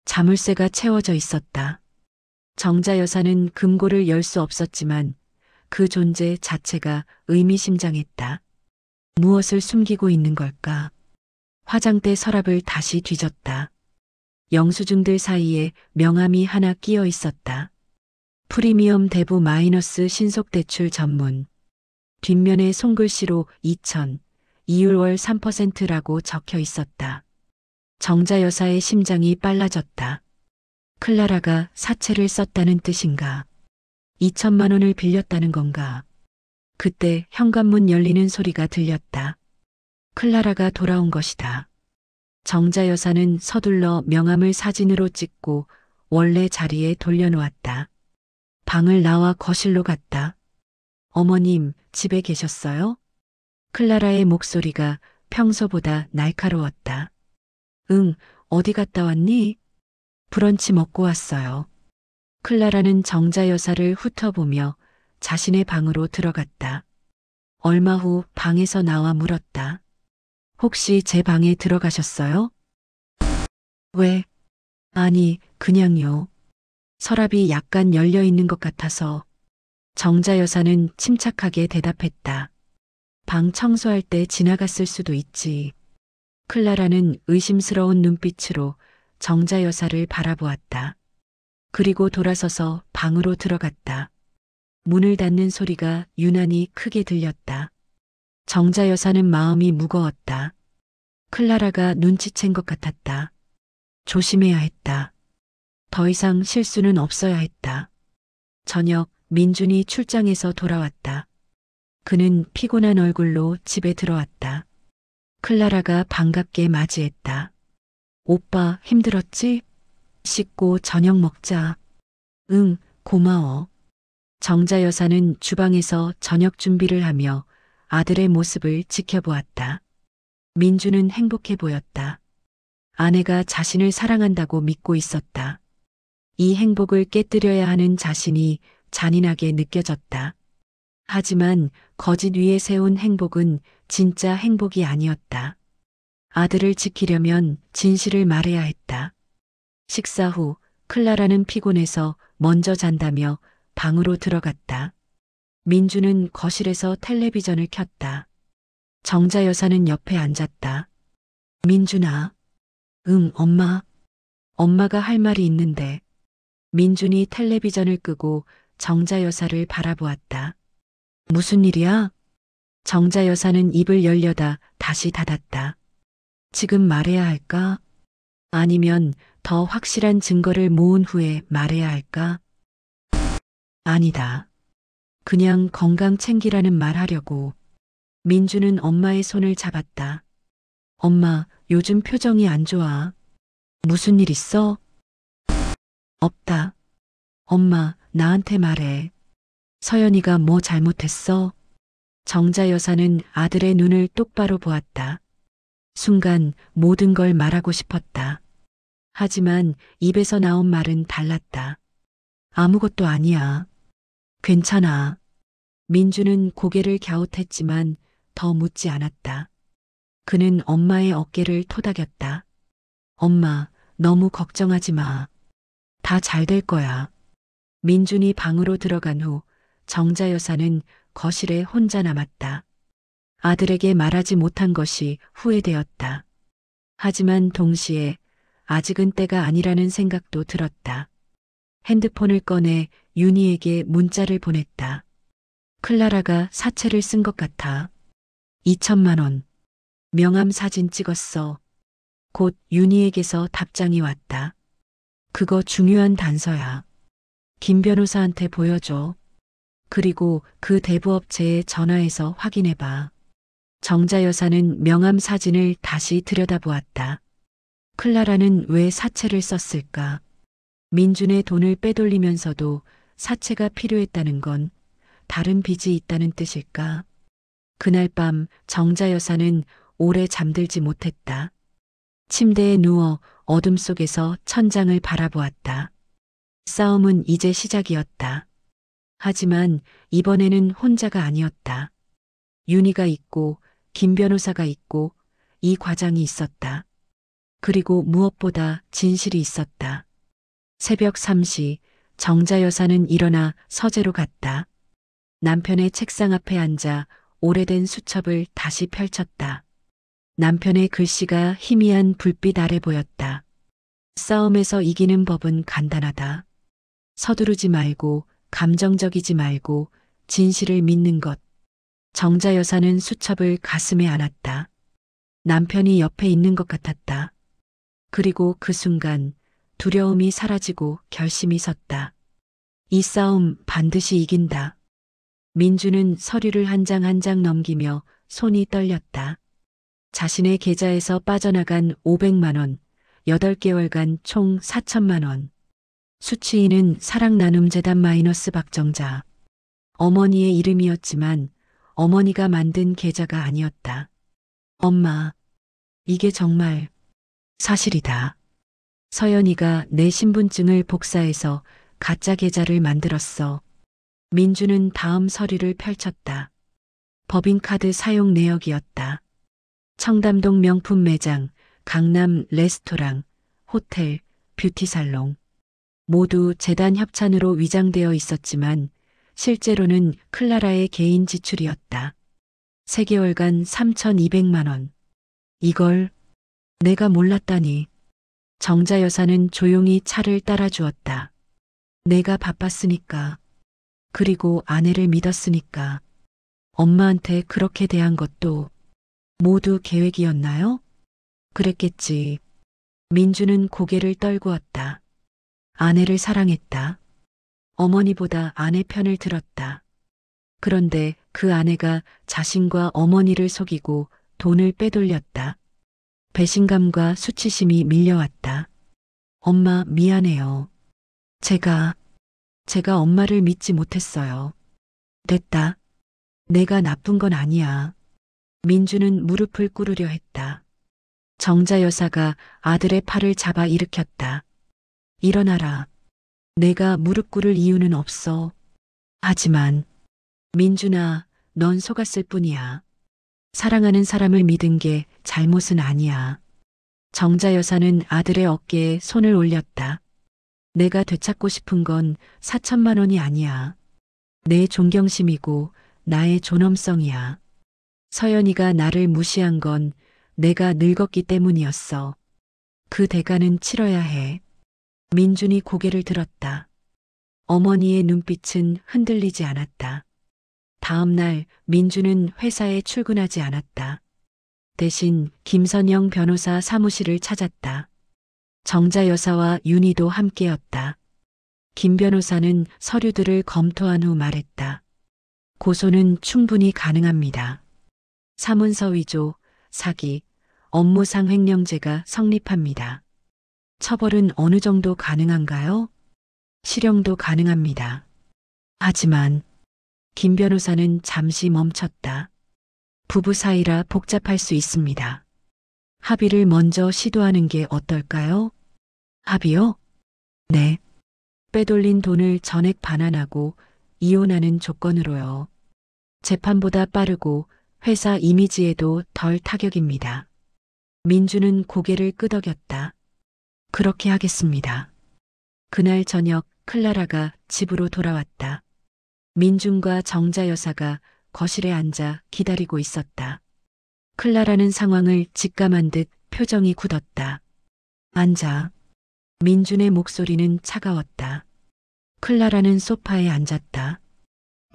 자물쇠가 채워져 있었다. 정자 여사는 금고를 열 수 없었지만 그 존재 자체가 의미심장했다. 무엇을 숨기고 있는 걸까? 화장대 서랍을 다시 뒤졌다. 영수증들 사이에 명함이 하나 끼어 있었다. 프리미엄 대부 마이너스 신속대출 전문. 뒷면에 손글씨로 2000, 이율월 3%라고 적혀 있었다. 정자 여사의 심장이 빨라졌다. 클라라가 사채를 썼다는 뜻인가? 2천만 원을 빌렸다는 건가? 그때 현관문 열리는 소리가 들렸다. 클라라가 돌아온 것이다. 정자 여사는 서둘러 명함을 사진으로 찍고 원래 자리에 돌려놓았다. 방을 나와 거실로 갔다. 어머님, 집에 계셨어요? 클라라의 목소리가 평소보다 날카로웠다. 응, 어디 갔다 왔니? 브런치 먹고 왔어요. 클라라는 정자 여사를 훑어보며 자신의 방으로 들어갔다. 얼마 후 방에서 나와 물었다. 혹시 제 방에 들어가셨어요? 왜? 아니, 그냥요. 서랍이 약간 열려 있는 것 같아서. 정자 여사는 침착하게 대답했다. 방 청소할 때 지나갔을 수도 있지. 클라라는 의심스러운 눈빛으로 정자 여사를 바라보았다. 그리고 돌아서서 방으로 들어갔다. 문을 닫는 소리가 유난히 크게 들렸다. 정자 여사는 마음이 무거웠다. 클라라가 눈치챈 것 같았다. 조심해야 했다. 더 이상 실수는 없어야 했다. 저녁 민준이 출장에서 돌아왔다. 그는 피곤한 얼굴로 집에 들어왔다. 클라라가 반갑게 맞이했다. 오빠 힘들었지? 씻고 저녁 먹자. 응, 고마워. 정자 여사는 주방에서 저녁 준비를 하며 아들의 모습을 지켜보았다. 민주는 행복해 보였다. 아내가 자신을 사랑한다고 믿고 있었다. 이 행복을 깨뜨려야 하는 자신이 잔인하게 느껴졌다. 하지만 거짓 위에 세운 행복은 진짜 행복이 아니었다. 아들을 지키려면 진실을 말해야 했다. 식사 후 클라라는 피곤해서 먼저 잔다며 방으로 들어갔다. 민주는 거실에서 텔레비전을 켰다. 정자 여사는 옆에 앉았다. 민준아. 응, 엄마. 엄마가 할 말이 있는데. 민준이 텔레비전을 끄고 정자 여사를 바라보았다. 무슨 일이야? 정자 여사는 입을 열려다 다시 닫았다. 지금 말해야 할까? 아니면 더 확실한 증거를 모은 후에 말해야 할까? 아니다. 그냥 건강 챙기라는 말 하려고. 민주는 엄마의 손을 잡았다. 엄마, 요즘 표정이 안 좋아. 무슨 일 있어? 없다. 엄마, 나한테 말해. 서연이가 뭐 잘못했어? 정자 여사는 아들의 눈을 똑바로 보았다. 순간 모든 걸 말하고 싶었다. 하지만 입에서 나온 말은 달랐다. 아무것도 아니야. 괜찮아. 민주는 고개를 갸웃했지만 더 묻지 않았다. 그는 엄마의 어깨를 토닥였다. 엄마, 너무 걱정하지 마. 다 잘 될 거야. 민준이 방으로 들어간 후 정자 여사는 거실에 혼자 남았다. 아들에게 말하지 못한 것이 후회되었다. 하지만 동시에 아직은 때가 아니라는 생각도 들었다. 핸드폰을 꺼내 윤희에게 문자를 보냈다. 클라라가 사채를 쓴 것 같아. 2천만 원. 명함 사진 찍었어. 곧 윤희에게서 답장이 왔다. 그거 중요한 단서야. 김 변호사한테 보여줘. 그리고 그 대부업체에 전화해서 확인해봐. 정자 여사는 명함 사진을 다시 들여다보았다. 클라라는 왜 사채를 썼을까? 민준의 돈을 빼돌리면서도 사채가 필요했다는 건 다른 빚이 있다는 뜻일까? 그날 밤 정자 여사는 오래 잠들지 못했다. 침대에 누워 어둠 속에서 천장을 바라보았다. 싸움은 이제 시작이었다. 하지만 이번에는 혼자가 아니었다. 윤희가 있고 김 변호사가 있고 이 과장이 있었다. 그리고 무엇보다 진실이 있었다. 새벽 3시 정자 여사는 일어나 서재로 갔다. 남편의 책상 앞에 앉아 오래된 수첩을 다시 펼쳤다. 남편의 글씨가 희미한 불빛 아래 보였다. 싸움에서 이기는 법은 간단하다. 서두르지 말고 감정적이지 말고 진실을 믿는 것. 정자 여사는 수첩을 가슴에 안았다. 남편이 옆에 있는 것 같았다. 그리고 그 순간 두려움이 사라지고 결심이 섰다. 이 싸움 반드시 이긴다. 민주는 서류를 한 장 한 장 넘기며 손이 떨렸다. 자신의 계좌에서 빠져나간 500만 원, 8개월간 총 4천만 원. 수취인은 사랑나눔재단 마이너스 박정자. 어머니의 이름이었지만 어머니가 만든 계좌가 아니었다. 엄마, 이게 정말 사실이다. 서연이가 내 신분증을 복사해서 가짜 계좌를 만들었어. 민주는 다음 서류를 펼쳤다. 법인카드 사용 내역이었다. 청담동 명품 매장, 강남 레스토랑, 호텔, 뷰티살롱. 모두 재단 협찬으로 위장되어 있었지만 실제로는 클라라의 개인 지출이었다. 3개월간 3,200만 원. 이걸 내가 몰랐다니. 정자 여사는 조용히 차를 따라주었다. 내가 바빴으니까. 그리고 아내를 믿었으니까. 엄마한테 그렇게 대한 것도 모두 계획이었나요? 그랬겠지. 민주는 고개를 떨구었다. 아내를 사랑했다. 어머니보다 아내 편을 들었다. 그런데 그 아내가 자신과 어머니를 속이고 돈을 빼돌렸다. 배신감과 수치심이 밀려왔다. 엄마 미안해요. 제가 엄마를 믿지 못했어요. 됐다. 내가 나쁜 건 아니야. 민주는 무릎을 꿇으려 했다. 정자 여사가 아들의 팔을 잡아 일으켰다. 일어나라. 내가 무릎 꿇을 이유는 없어. 하지만 민준아, 넌 속았을 뿐이야. 사랑하는 사람을 믿은 게 잘못은 아니야. 정자 여사는 아들의 어깨에 손을 올렸다. 내가 되찾고 싶은 건 4천만 원이 아니야. 내 존경심이고 나의 존엄성이야. 서연이가 나를 무시한 건 내가 늙었기 때문이었어. 그 대가는 치러야 해. 민준이 고개를 들었다. 어머니의 눈빛은 흔들리지 않았다. 다음 날 민주는 회사에 출근하지 않았다. 대신 김선영 변호사 사무실을 찾았다. 정자 여사와 윤희도 함께였다. 김 변호사는 서류들을 검토한 후 말했다. 고소는 충분히 가능합니다. 사문서 위조, 사기, 업무상 횡령죄가 성립합니다. 처벌은 어느 정도 가능한가요? 실형도 가능합니다. 하지만 김 변호사는 잠시 멈췄다. 부부 사이라 복잡할 수 있습니다. 합의를 먼저 시도하는 게 어떨까요? 합의요? 네. 빼돌린 돈을 전액 반환하고 이혼하는 조건으로요. 재판보다 빠르고 회사 이미지에도 덜 타격입니다. 민주는 고개를 끄덕였다. 그렇게 하겠습니다. 그날 저녁 클라라가 집으로 돌아왔다. 민준과 정자 여사가 거실에 앉아 기다리고 있었다. 클라라는 상황을 직감한 듯 표정이 굳었다. 앉아. 민준의 목소리는 차가웠다. 클라라는 소파에 앉았다.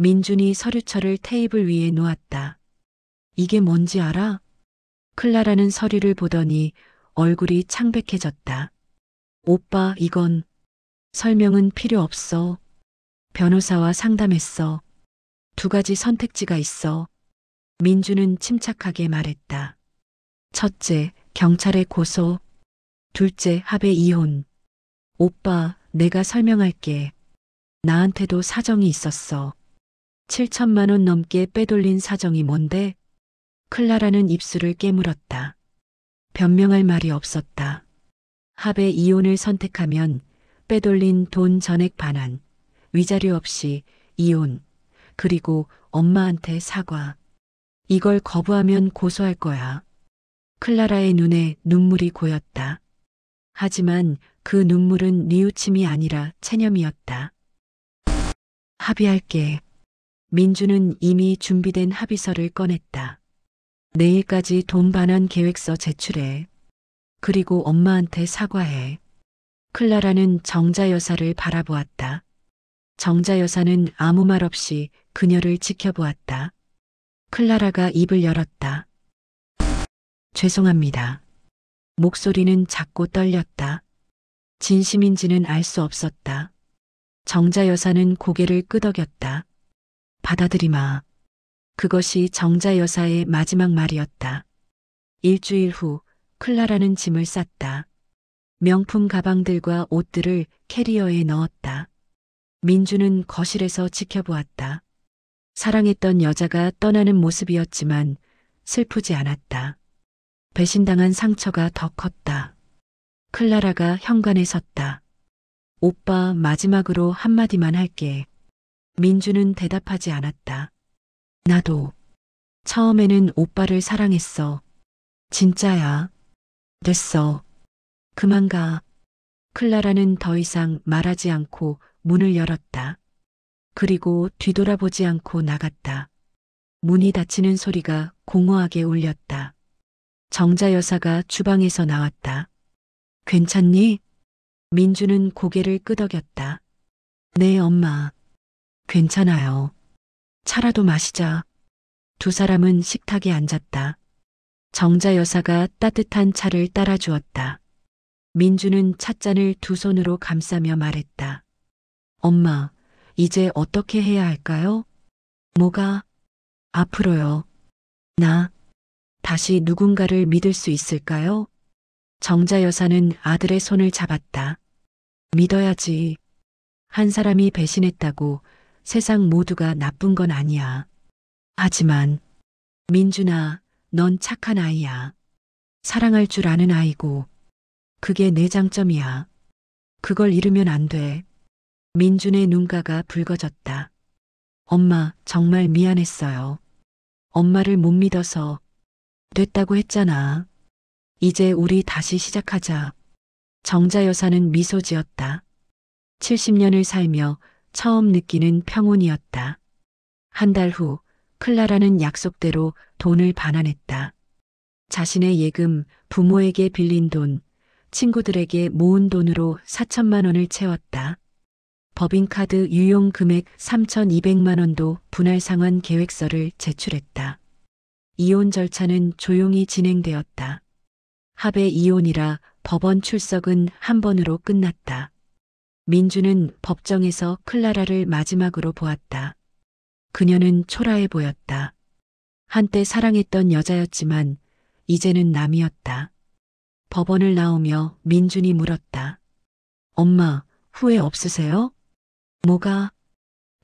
민준이 서류철을 테이블 위에 놓았다. 이게 뭔지 알아? 클라라는 서류를 보더니 얼굴이 창백해졌다. 오빠, 이건 설명은 필요 없어. 변호사와 상담했어. 2가지 선택지가 있어. 민주는 침착하게 말했다. 첫째, 경찰에 고소. 둘째, 합의 이혼. 오빠, 내가 설명할게. 나한테도 사정이 있었어. 7천만 원 넘게 빼돌린 사정이 뭔데? 클라라는 입술을 깨물었다. 변명할 말이 없었다. 합의 이혼을 선택하면 빼돌린 돈 전액 반환, 위자료 없이 이혼, 그리고 엄마한테 사과. 이걸 거부하면 고소할 거야. 클라라의 눈에 눈물이 고였다. 하지만 그 눈물은 뉘우침이 아니라 체념이었다. 합의할게. 민주는 이미 준비된 합의서를 꺼냈다. 내일까지 돈 반환 계획서 제출해. 그리고 엄마한테 사과해. 클라라는 정자 여사를 바라보았다. 정자 여사는 아무 말 없이 그녀를 지켜보았다. 클라라가 입을 열었다. 죄송합니다. 목소리는 작고 떨렸다. 진심인지는 알 수 없었다. 정자 여사는 고개를 끄덕였다. 받아들이마. 그것이 정자 여사의 마지막 말이었다. 일주일 후 클라라는 짐을 쌌다. 명품 가방들과 옷들을 캐리어에 넣었다. 민주는 거실에서 지켜보았다. 사랑했던 여자가 떠나는 모습이었지만 슬프지 않았다. 배신당한 상처가 더 컸다. 클라라가 현관에 섰다. 오빠, 마지막으로 한마디만 할게. 민주는 대답하지 않았다. 나도. 처음에는 오빠를 사랑했어. 진짜야. 됐어. 그만 가. 클라라는 더 이상 말하지 않고 문을 열었다. 그리고 뒤돌아보지 않고 나갔다. 문이 닫히는 소리가 공허하게 울렸다. 정자 여사가 주방에서 나왔다. 괜찮니? 민주는 고개를 끄덕였다. 네, 엄마. 괜찮아요. 차라도 마시자. 두 사람은 식탁에 앉았다. 정자 여사가 따뜻한 차를 따라주었다. 민주는 찻잔을 두 손으로 감싸며 말했다. 엄마, 이제 어떻게 해야 할까요? 뭐가? 앞으로요. 나 다시 누군가를 믿을 수 있을까요? 정자 여사는 아들의 손을 잡았다. 믿어야지. 한 사람이 배신했다고 세상 모두가 나쁜 건 아니야. 하지만 민준아, 넌 착한 아이야. 사랑할 줄 아는 아이고. 그게 내 장점이야. 그걸 잃으면 안 돼. 민준의 눈가가 붉어졌다. 엄마, 정말 미안했어요. 엄마를 못 믿어서. 됐다고 했잖아. 이제 우리 다시 시작하자. 정자 여사는 미소 지었다. 70년을 살며 처음 느끼는 평온이었다. 한 달 후 클라라는 약속대로 돈을 반환했다. 자신의 예금, 부모에게 빌린 돈, 친구들에게 모은 돈으로 4천만 원을 채웠다. 법인카드 유용 금액 3,200만 원도 분할 상환 계획서를 제출했다. 이혼 절차는 조용히 진행되었다. 합의 이혼이라 법원 출석은 한 번으로 끝났다. 민주는 법정에서 클라라를 마지막으로 보았다. 그녀는 초라해 보였다. 한때 사랑했던 여자였지만 이제는 남이었다. 법원을 나오며 민준이 물었다. 엄마, 후회 없으세요? 뭐가?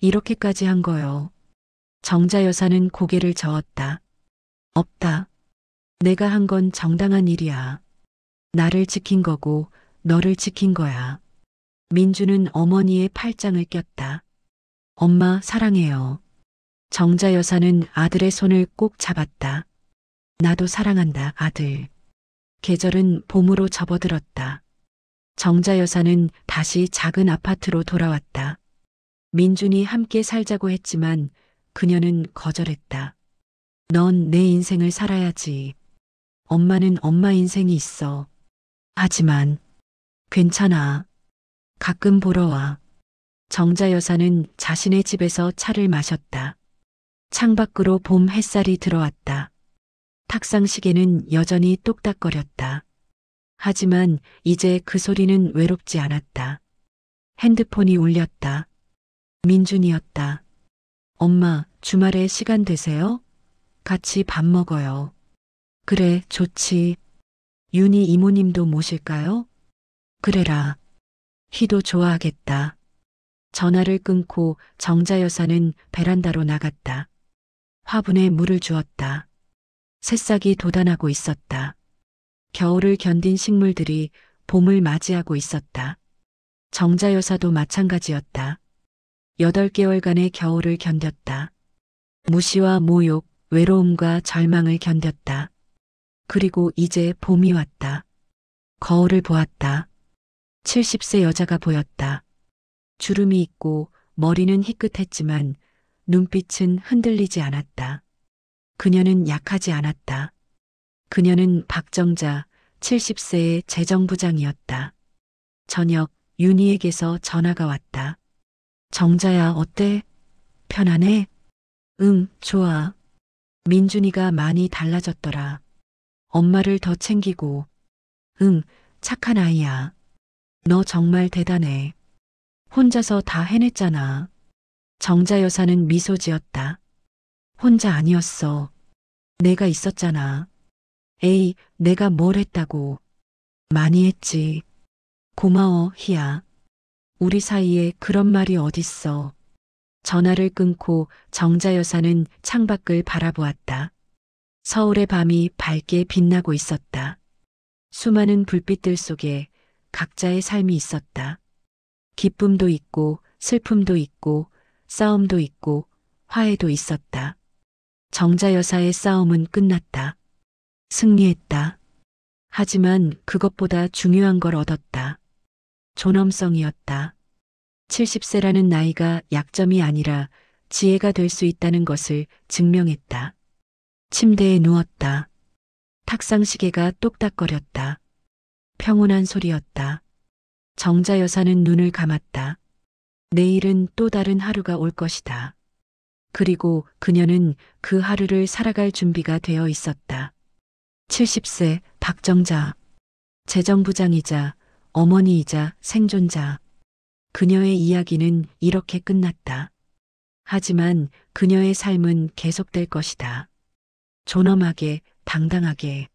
이렇게까지 한 거요. 정자 여사는 고개를 저었다. 없다. 내가 한 건 정당한 일이야. 나를 지킨 거고 너를 지킨 거야. 민주는 어머니의 팔짱을 꼈다. 엄마 사랑해요. 정자 여사는 아들의 손을 꼭 잡았다. 나도 사랑한다, 아들. 계절은 봄으로 접어들었다. 정자 여사는 다시 작은 아파트로 돌아왔다. 민준이 함께 살자고 했지만 그녀는 거절했다. 넌 내 인생을 살아야지. 엄마는 엄마 인생이 있어. 하지만 괜찮아. 가끔 보러 와. 정자 여사는 자신의 집에서 차를 마셨다. 창밖으로 봄 햇살이 들어왔다. 탁상 시계는 여전히 똑딱거렸다. 하지만 이제 그 소리는 외롭지 않았다. 핸드폰이 울렸다. 민준이었다. 엄마, 주말에 시간 되세요? 같이 밥 먹어요. 그래, 좋지. 윤희 이모님도 모실까요? 그래라. 희도 좋아하겠다. 전화를 끊고 정자 여사는 베란다로 나갔다. 화분에 물을 주었다. 새싹이 돋아나고 있었다. 겨울을 견딘 식물들이 봄을 맞이하고 있었다. 정자 여사도 마찬가지였다. 8개월간의 겨울을 견뎠다. 무시와 모욕, 외로움과 절망을 견뎠다. 그리고 이제 봄이 왔다. 거울을 보았다. 70세 여자가 보였다. 주름이 있고 머리는 희끗했지만 눈빛은 흔들리지 않았다. 그녀는 약하지 않았다. 그녀는 박정자 70세의 재정부장이었다. 저녁 윤희에게서 전화가 왔다. 정자야, 어때? 편안해? 응, 좋아. 민준이가 많이 달라졌더라. 엄마를 더 챙기고. 응, 착한 아이야. 너 정말 대단해. 혼자서 다 해냈잖아. 정자 여사는 미소 지었다. 혼자 아니었어. 내가 있었잖아. 에이, 내가 뭘 했다고. 많이 했지. 고마워, 희야. 우리 사이에 그런 말이 어딨어. 전화를 끊고 정자 여사는 창밖을 바라보았다. 서울의 밤이 밝게 빛나고 있었다. 수많은 불빛들 속에 각자의 삶이 있었다. 기쁨도 있고 슬픔도 있고 싸움도 있고 화해도 있었다. 정자 여사의 싸움은 끝났다. 승리했다. 하지만 그것보다 중요한 걸 얻었다. 존엄성이었다. 70세라는 나이가 약점이 아니라 지혜가 될 수 있다는 것을 증명했다. 침대에 누웠다. 탁상 시계가 똑딱거렸다. 평온한 소리였다. 정자 여사는 눈을 감았다. 내일은 또 다른 하루가 올 것이다. 그리고 그녀는 그 하루를 살아갈 준비가 되어 있었다. 70세 박정자, 재정부장이자 어머니이자 생존자. 그녀의 이야기는 이렇게 끝났다. 하지만 그녀의 삶은 계속될 것이다. 존엄하게, 당당하게.